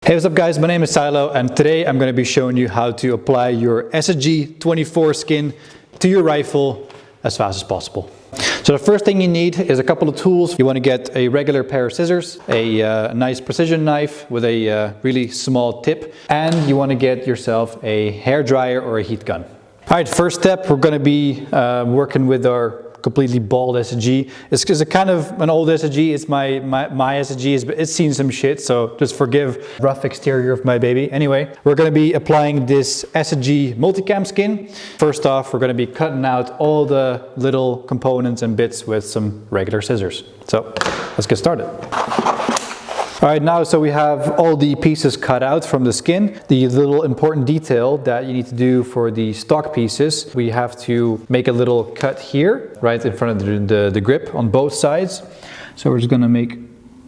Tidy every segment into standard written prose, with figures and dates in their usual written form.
Hey, what's up guys, my name is Silo and today I'm going to be showing you how to apply your SSG24 skin to your rifle as fast as possible. So the first thing you need is a couple of tools. You want to get a regular pair of scissors, a nice precision knife with a really small tip, and you want to get yourself a hairdryer or a heat gun. Alright, first step, we're going to be working with our completely bald SSG. It's a kind of an old SSG. It's my SSG, but it's seen some shit, so just forgive rough exterior of my baby. Anyway, we're going to be applying this SSG Multicam skin. First off, we're going to be cutting out all the little components and bits with some regular scissors. So let's get started. Alright, now so we have all the pieces cut out from the skin. The little important detail that you need to do for the stock pieces, we have to make a little cut here, right in front of the grip on both sides. So we're just going to make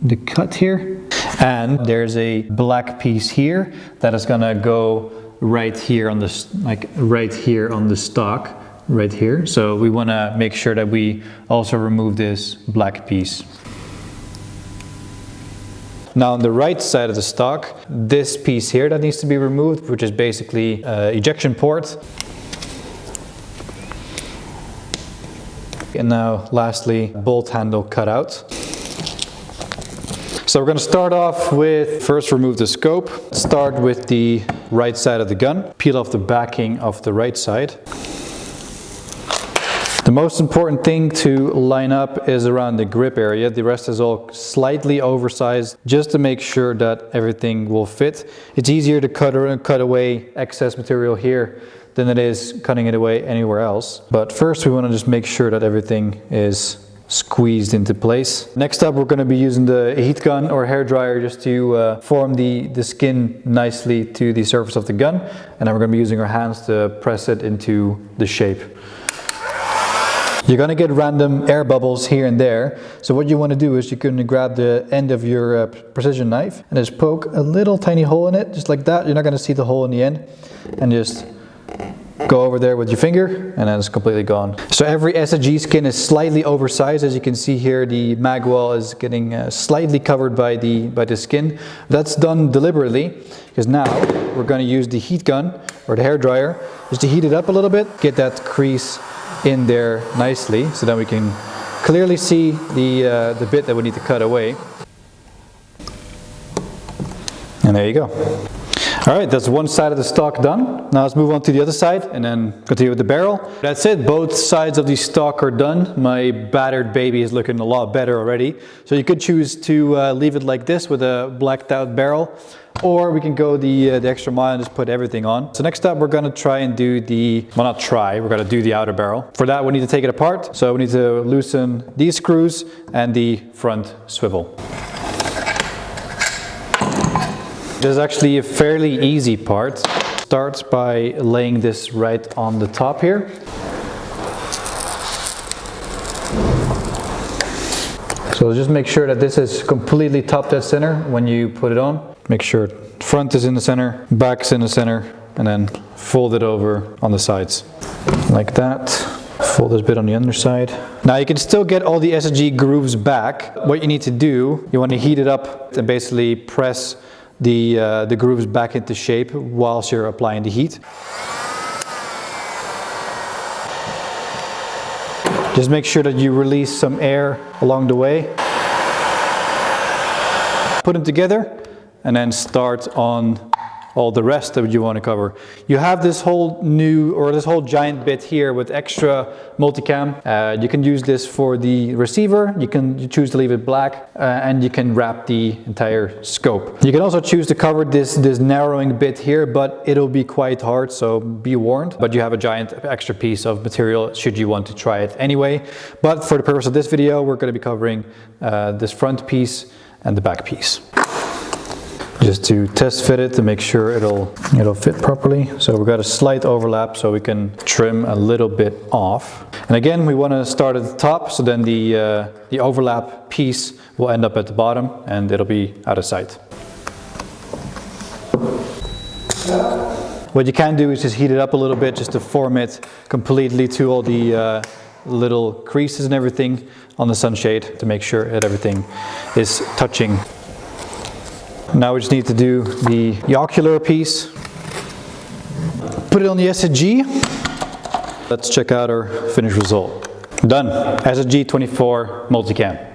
the cut here. And there's a black piece here that is going to go right here on the, right here on the stock, right here. So we want to make sure that we also remove this black piece. Now on the right side of the stock, this piece here that needs to be removed, which is basically ejection port. And now lastly, bolt handle cut out. So we're going to start off with, first remove the scope. Start with the right side of the gun. Peel off the backing of the right side. The most important thing to line up is around the grip area. The rest is all slightly oversized just to make sure that everything will fit. It's easier to cut away excess material here than it is cutting it away anywhere else. But first we want to just make sure that everything is squeezed into place. Next up, we're going to be using the heat gun or hairdryer just to form the skin nicely to the surface of the gun. And then we're going to be using our hands to press it into the shape. You're going to get random air bubbles here and there. So what you want to do is you can grab the end of your precision knife and just poke a little tiny hole in it, just like that. You're not going to see the hole in the end. And just go over there with your finger and then it's completely gone. So every SSG skin is slightly oversized. As you can see here, the mag wall is getting slightly covered by the skin. That's done deliberately because now we're going to use the heat gun or the hairdryer just to heat it up a little bit, get that crease in there nicely so that we can clearly see the bit that we need to cut away. And there you go. Alright, that's one side of the stock done. Now let's move on to the other side and then continue with the barrel. That's it, both sides of the stock are done. My battered baby is looking a lot better already. So you could choose to leave it like this with a blacked out barrel, or we can go the extra mile and just put everything on. So next up we're going to try and do we're going to do the outer barrel. For that we need to take it apart. So we need to loosen these screws and the front swivel. This is actually a fairly easy part. Start by laying this right on the top here. So just make sure that this is completely top dead center when you put it on. Make sure front is in the center, back's in the center, and then fold it over on the sides. Like that. Fold this bit on the underside. Now you can still get all the SSG grooves back. What you need to do, you want to heat it up and basically press the grooves back into shape whilst you're applying the heat. Just make sure that you release some air along the way. Put them together and then start on all the rest that you want to cover. You have this whole giant bit here with extra multicam. You can use this for the receiver. You choose to leave it black and you can wrap the entire scope. You can also choose to cover this narrowing bit here, but it'll be quite hard, so be warned. But you have a giant extra piece of material should you want to try it anyway. But for the purpose of this video, we're going to be covering this front piece and the back piece. Just to test fit it to make sure it'll fit properly. So we've got a slight overlap so we can trim a little bit off. And again, we want to start at the top so then the overlap piece will end up at the bottom and it'll be out of sight. What you can do is just heat it up a little bit just to form it completely to all the little creases and everything on the sunshade to make sure that everything is touching. Now we just need to do the ocular piece. Put it on the SSG. Let's check out our finished result. Done. SSG24 Multicam.